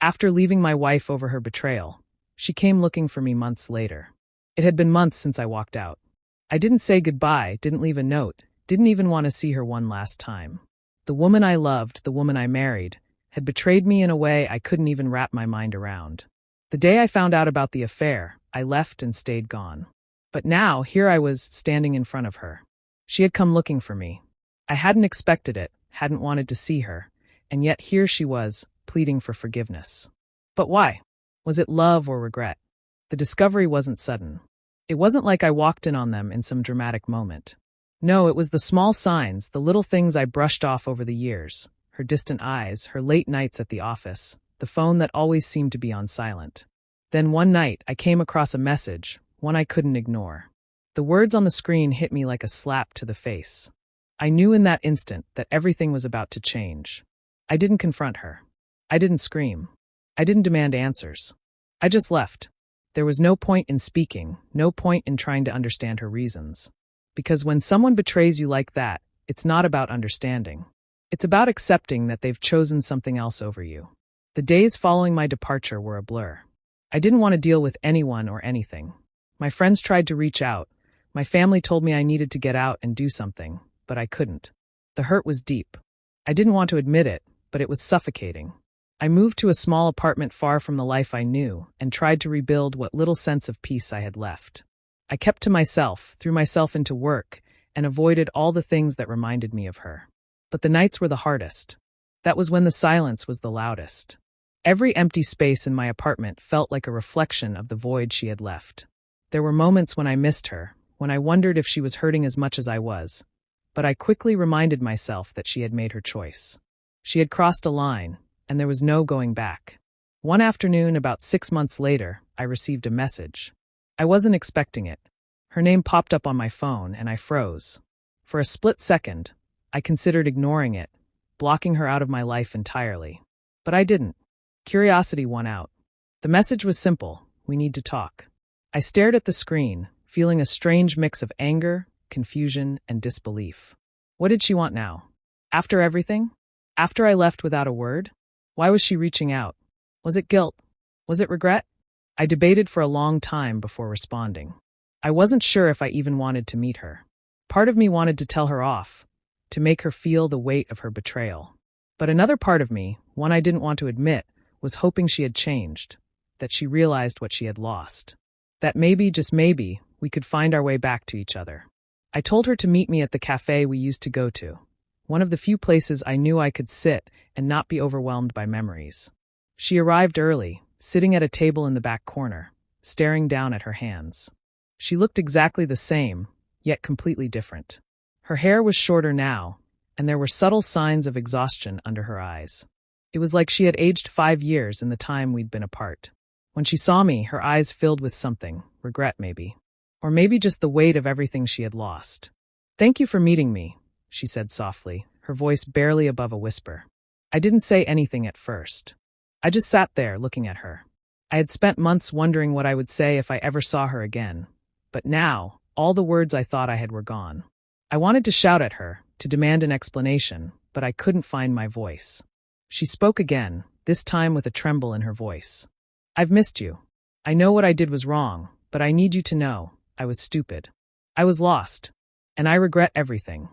After leaving my wife over her betrayal, she came looking for me months later. It had been months since I walked out. I didn't say goodbye, didn't leave a note, didn't even want to see her one last time. The woman I loved, the woman I married, had betrayed me in a way I couldn't even wrap my mind around. The day I found out about the affair, I left and stayed gone. But now, here I was, standing in front of her. She had come looking for me. I hadn't expected it, hadn't wanted to see her, and yet here she was, pleading for forgiveness. But why? Was it love or regret? The discovery wasn't sudden. It wasn't like I walked in on them in some dramatic moment. No, it was the small signs, the little things I brushed off over the years. Her distant eyes, her late nights at the office, the phone that always seemed to be on silent. Then one night, I came across a message, one I couldn't ignore. The words on the screen hit me like a slap to the face. I knew in that instant that everything was about to change. I didn't confront her. I didn't scream. I didn't demand answers. I just left. There was no point in speaking, no point in trying to understand her reasons. Because when someone betrays you like that, it's not about understanding. It's about accepting that they've chosen something else over you. The days following my departure were a blur. I didn't want to deal with anyone or anything. My friends tried to reach out. My family told me I needed to get out and do something, but I couldn't. The hurt was deep. I didn't want to admit it, but it was suffocating. I moved to a small apartment far from the life I knew and tried to rebuild what little sense of peace I had left. I kept to myself, threw myself into work, and avoided all the things that reminded me of her. But the nights were the hardest. That was when the silence was the loudest. Every empty space in my apartment felt like a reflection of the void she had left. There were moments when I missed her, when I wondered if she was hurting as much as I was. But I quickly reminded myself that she had made her choice. She had crossed a line, and there was no going back. One afternoon, about 6 months later, I received a message. I wasn't expecting it. Her name popped up on my phone, and I froze. For a split second, I considered ignoring it, blocking her out of my life entirely. But I didn't. Curiosity won out. The message was simple: we need to talk. I stared at the screen, feeling a strange mix of anger, confusion, and disbelief. What did she want now? After everything? After I left without a word? Why was she reaching out? Was it guilt? Was it regret? I debated for a long time before responding. I wasn't sure if I even wanted to meet her. Part of me wanted to tell her off, to make her feel the weight of her betrayal. But another part of me, one I didn't want to admit, was hoping she had changed, that she realized what she had lost. That maybe, just maybe, we could find our way back to each other. I told her to meet me at the cafe we used to go to, one of the few places I knew I could sit and not be overwhelmed by memories. She arrived early, sitting at a table in the back corner, staring down at her hands. She looked exactly the same, yet completely different. Her hair was shorter now, and there were subtle signs of exhaustion under her eyes. It was like she had aged 5 years in the time we'd been apart. When she saw me, her eyes filled with something, regret maybe. Or maybe just the weight of everything she had lost. "Thank you for meeting me," she said softly, her voice barely above a whisper. I didn't say anything at first. I just sat there looking at her. I had spent months wondering what I would say if I ever saw her again. But now, all the words I thought I had were gone. I wanted to shout at her, to demand an explanation, but I couldn't find my voice. She spoke again, this time with a tremble in her voice. "I've missed you. I know what I did was wrong, but I need you to know, I was stupid. I was lost. And I regret everything."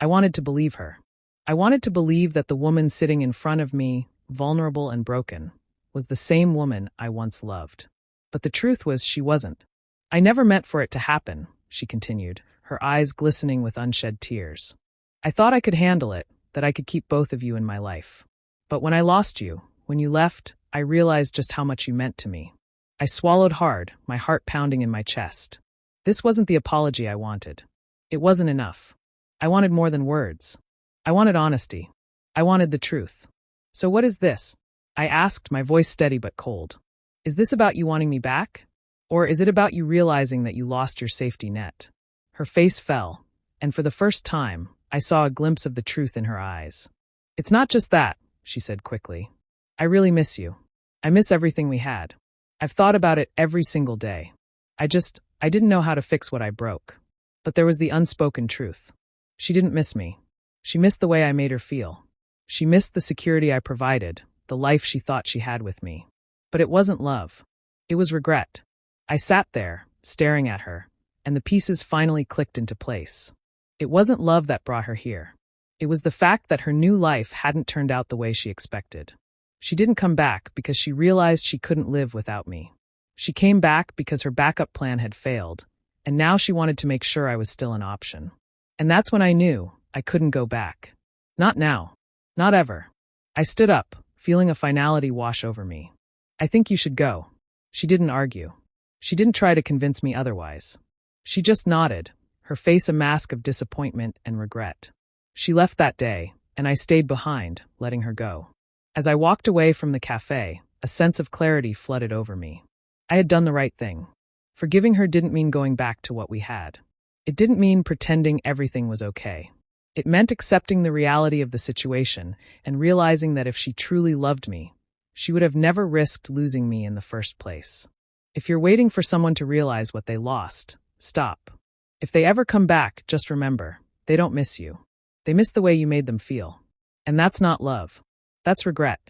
I wanted to believe her. I wanted to believe that the woman sitting in front of me, vulnerable and broken, was the same woman I once loved. But the truth was she wasn't. "I never meant for it to happen," she continued, her eyes glistening with unshed tears. "I thought I could handle it, that I could keep both of you in my life. But when I lost you, when you left, I realized just how much you meant to me." I swallowed hard, my heart pounding in my chest. This wasn't the apology I wanted. It wasn't enough. I wanted more than words. I wanted honesty. I wanted the truth. "So what is this?" I asked, my voice steady but cold. "Is this about you wanting me back? Or is it about you realizing that you lost your safety net?" Her face fell, and for the first time, I saw a glimpse of the truth in her eyes. "It's not just that," she said quickly. "I really miss you. I miss everything we had. I've thought about it every single day. I didn't know how to fix what I broke." But there was the unspoken truth. She didn't miss me. She missed the way I made her feel. She missed the security I provided, the life she thought she had with me. But it wasn't love. It was regret. I sat there, staring at her, and the pieces finally clicked into place. It wasn't love that brought her here. It was the fact that her new life hadn't turned out the way she expected. She didn't come back because she realized she couldn't live without me. She came back because her backup plan had failed, and now she wanted to make sure I was still an option. And that's when I knew I couldn't go back. Not now. Not ever. I stood up, feeling a finality wash over me. I think you should go. She didn't argue. She didn't try to convince me otherwise. She just nodded, her face a mask of disappointment and regret. She left that day, and I stayed behind, letting her go. As I walked away from the cafe, a sense of clarity flooded over me. I had done the right thing. Forgiving her didn't mean going back to what we had. It didn't mean pretending everything was okay. It meant accepting the reality of the situation and realizing that if she truly loved me, she would have never risked losing me in the first place. If you're waiting for someone to realize what they lost, stop. If they ever come back, just remember, they don't miss you. They miss the way you made them feel. And that's not love. That's regret.